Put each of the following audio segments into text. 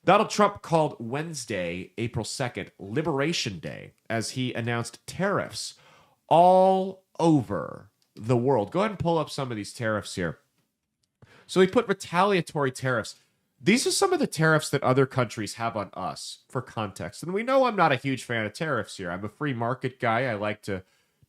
Donald Trump called Wednesday, April 2nd, Liberation Day, as he announced tariffs all over the world. Go ahead and pull up some of these tariffs here. So he put retaliatory tariffs. These are some of the tariffs that other countries have on us, for context. And we know I'm not a huge fan of tariffs here. I'm a free market guy. I like to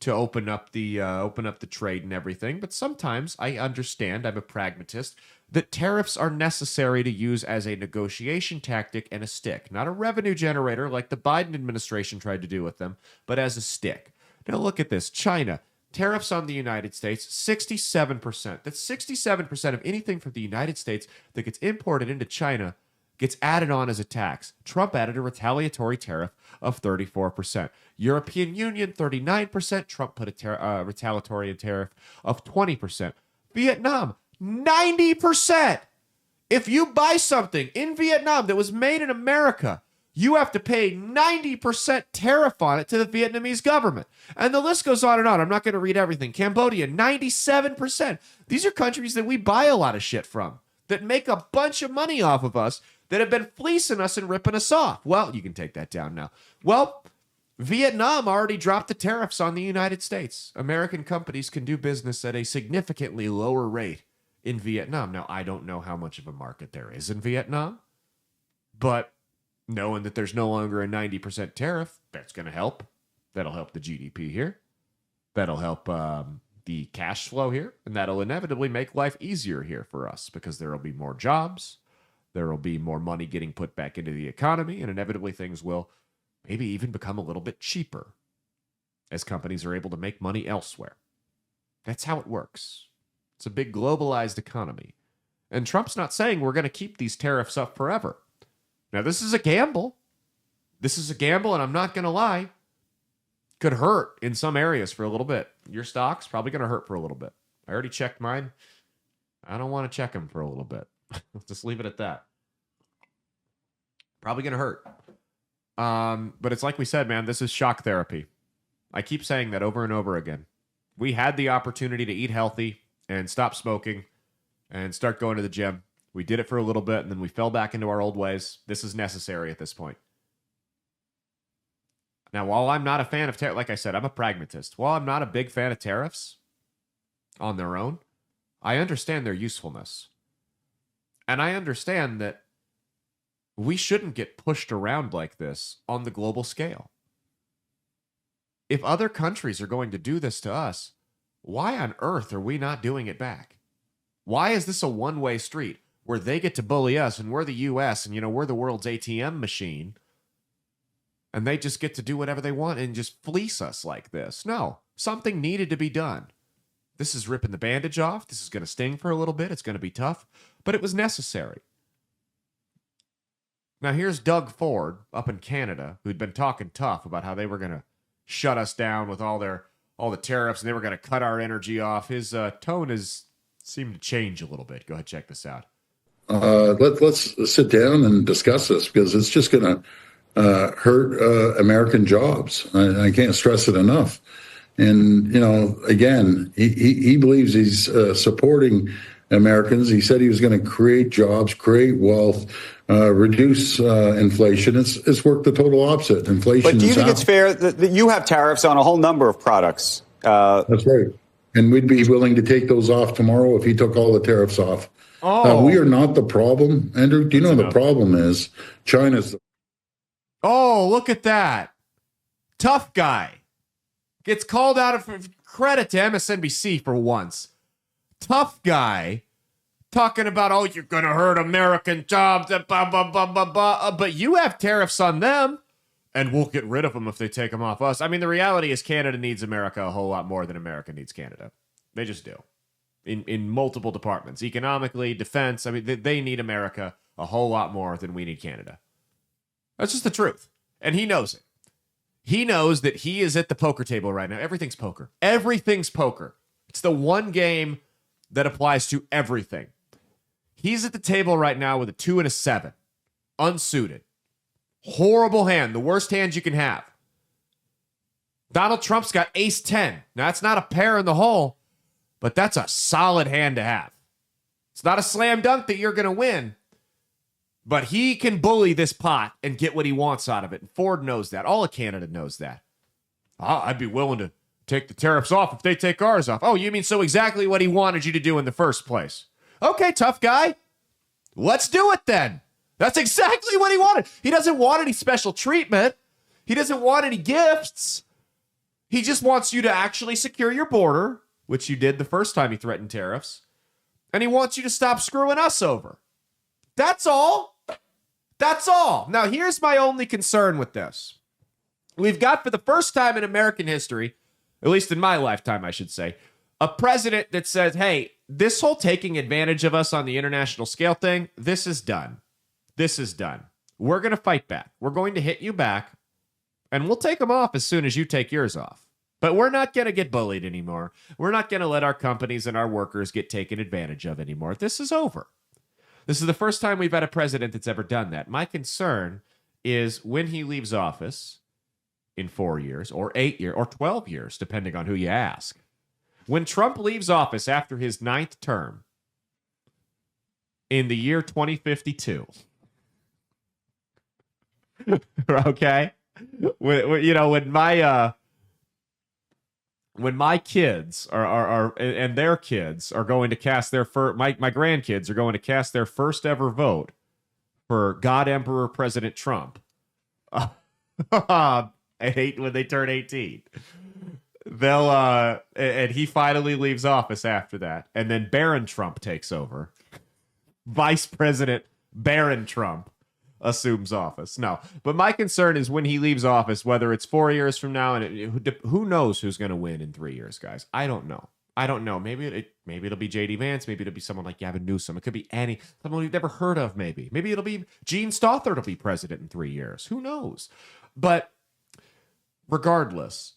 open up the trade and everything. But sometimes I understand, I'm a pragmatist, that tariffs are necessary to use as a negotiation tactic and a stick, not a revenue generator like the Biden administration tried to do with them, but as a stick. Now look at this. China, tariffs on the United States, 67%. That's 67% of anything from the United States that gets imported into China gets added on as a tax. Trump added a retaliatory tariff of 34%. European Union, 39%. Trump put a retaliatory tariff of 20%. Vietnam, 90%. If you buy something in Vietnam that was made in America, you have to pay 90% tariff on it to the Vietnamese government. And the list goes on and on. I'm not going to read everything. Cambodia, 97%. These are countries that we buy a lot of shit from, that make a bunch of money off of us, that have been fleecing us and ripping us off. Well, you can take that down now. Well, Vietnam already dropped the tariffs on the United States. American companies can do business at a significantly lower rate in Vietnam. Now, I don't know how much of a market there is in Vietnam, but knowing that there's no longer a 90% tariff, that's going to help. That'll help the GDP here. That'll help the cash flow here. And that'll inevitably make life easier here for us because there will be more jobs. There will be more money getting put back into the economy. And inevitably things will maybe even become a little bit cheaper as companies are able to make money elsewhere. That's how it works. It's a big globalized economy. And Trump's not saying we're going to keep these tariffs up forever. Now, this is a gamble. This is a gamble, and I'm not going to lie. Could hurt in some areas for a little bit. Your stock's probably going to hurt for a little bit. I already checked mine. I don't want to check them for a little bit. Let's just leave it at that. Probably going to hurt. But it's like we said, man, this is shock therapy. I keep saying that over and over again. We had the opportunity to eat healthy and stop smoking and start going to the gym. We did it for a little bit, and then we fell back into our old ways. This is necessary at this point. Now, while I'm not a fan of tariffs, like I said, I'm a pragmatist. While I'm not a big fan of tariffs on their own, I understand their usefulness. And I understand that we shouldn't get pushed around like this on the global scale. If other countries are going to do this to us, why on earth are we not doing it back? Why is this a one-way street where they get to bully us and we're the U.S. and, we're the world's ATM machine and they just get to do whatever they want and just fleece us like this? No, something needed to be done. This is ripping the bandage off. This is going to sting for a little bit. It's going to be tough, but it was necessary. Now, here's Doug Ford up in Canada, who'd been talking tough about how they were going to shut us down with all the tariffs and they were going to cut our energy off. His tone has seemed to change a little bit. Go ahead, check this out. Let's sit down and discuss this because it's just going to hurt American jobs. I can't stress it enough. And, again, he believes he's supporting Americans. He said he was going to create jobs, create wealth, reduce inflation. It's worked the total opposite. Inflation. But do you think it's fair that you have tariffs on a whole number of products? That's right. And we'd be willing to take those off tomorrow if he took all the tariffs off. We are not the problem, Andrew. Do you know the problem is? China's the... Oh, look at that. Tough guy. Gets called out of credit to MSNBC for once. Tough guy talking about, you're going to hurt American jobs, blah, blah, blah, blah, blah. But you have tariffs on them, and we'll get rid of them if they take them off us. I mean, the reality is Canada needs America a whole lot more than America needs Canada. They just do. In multiple departments. Economically, defense. I mean, they need America a whole lot more than we need Canada. That's just the truth. And he knows it. He knows that he is at the poker table right now. Everything's poker. Everything's poker. It's the one game that applies to everything. He's at the table right now with a 2 and a 7. Unsuited. Horrible hand. The worst hand you can have. Donald Trump's got ace 10. Now, that's not a pair in the hole, but that's a solid hand to have. It's not a slam dunk that you're going to win, But he can bully this pot and get what he wants out of it. And Ford knows that. All of Canada knows that. I'd be willing to take the tariffs off if they take ours off. Oh, you mean so exactly what he wanted you to do in the first place? Okay, tough guy. Let's do it then. That's exactly what he wanted. He doesn't want any special treatment. He doesn't want any gifts. He just wants you to actually secure your border, which you did the first time he threatened tariffs. And he wants you to stop screwing us over. That's all. That's all. Now, here's my only concern with this. We've got, for the first time in American history, at least in my lifetime, I should say, a president that says, hey, this whole taking advantage of us on the international scale thing, this is done. This is done. We're going to fight back. We're going to hit you back, and we'll take them off as soon as you take yours off. But we're not going to get bullied anymore. We're not going to let our companies and our workers get taken advantage of anymore. This is over. This is the first time we've had a president that's ever done that. My concern is when he leaves office in 4 years or 8 years or 12 years, depending on who you ask. When Trump leaves office after his 9th term in the year 2052, okay? When my kids are and their kids are going to cast their my grandkids are going to cast their first ever vote for God Emperor President Trump. I hate when they turn 18. They'll and he finally leaves office after that, and then Barron Trump takes over. Vice President Barron Trump assumes office. No, but my concern is when he leaves office, whether it's 4 years from now, and who knows who's going to win in 3 years, guys. I don't know. Maybe it'll be J.D. Vance. Maybe it'll be someone like Gavin Newsom. It could be someone we've never heard of. Maybe it'll be Gene Stothert will be president in 3 years. Who knows? But regardless,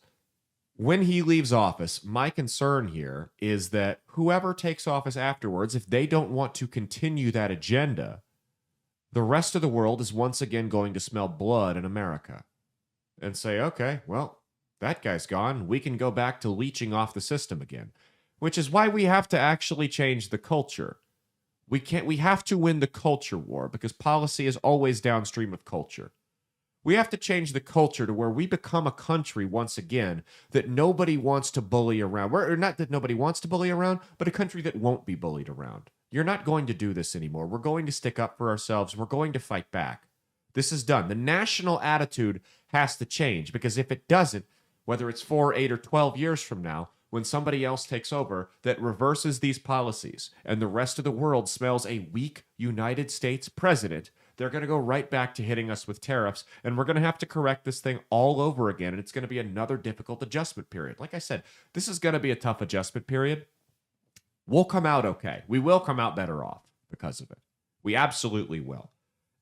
when he leaves office, my concern here is that whoever takes office afterwards, if they don't want to continue that agenda, the rest of the world is once again going to smell blood in America and say, okay, well, that guy's gone. We can go back to leeching off the system again, which is why we have to actually change the culture. We have to win the culture war because policy is always downstream of culture. We have to change the culture to where we become a country once again that nobody wants to bully around. Or not that nobody wants to bully around, but a country that won't be bullied around. You're not going to do this anymore. We're going to stick up for ourselves. We're going to fight back. This is done. The national attitude has to change because if it doesn't, whether it's 4, 8, or 12 years from now, when somebody else takes over that reverses these policies and the rest of the world smells a weak United States president, they're going to go right back to hitting us with tariffs, and we're going to have to correct this thing all over again, and it's going to be another difficult adjustment period. Like I said, this is going to be a tough adjustment period. We'll come out okay. We will come out better off because of it. We absolutely will.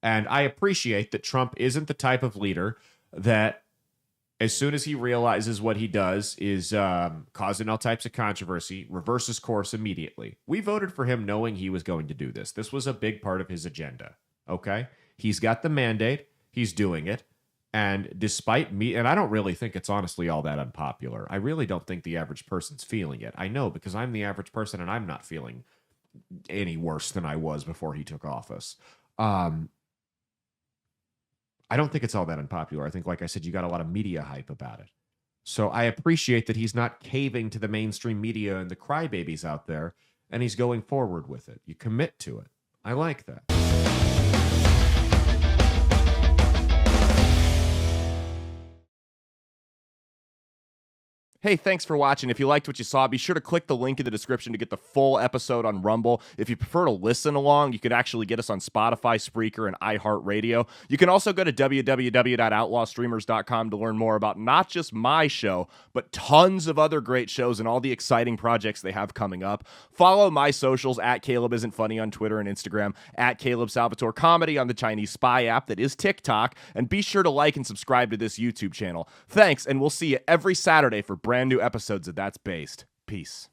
And I appreciate that Trump isn't the type of leader that as soon as he realizes what he does is causing all types of controversy, reverses course immediately. We voted for him knowing he was going to do this. This was a big part of his agenda. Okay? He's got the mandate. He's doing it. And despite me, and I don't really think it's honestly all that unpopular. I really don't think the average person's feeling it. I know because I'm the average person and I'm not feeling any worse than I was before he took office. I don't think it's all that unpopular. I think, like I said, you got a lot of media hype about it. So I appreciate that he's not caving to the mainstream media and the crybabies out there, and he's going forward with it. You commit to it. I like that. Hey, thanks for watching. If you liked what you saw, be sure to click the link in the description to get the full episode on Rumble. If you prefer to listen along, you could actually get us on Spotify, Spreaker, and iHeartRadio. You can also go to www.outlawstreamers.com to learn more about not just my show, but tons of other great shows and all the exciting projects they have coming up. Follow my socials at Caleb Isn't Funny on Twitter and Instagram, at Caleb Salvatore Comedy on the Chinese Spy app that is TikTok, and be sure to like and subscribe to this YouTube channel. Thanks, and we'll see you every Saturday for brand new episodes of That's Based. Peace.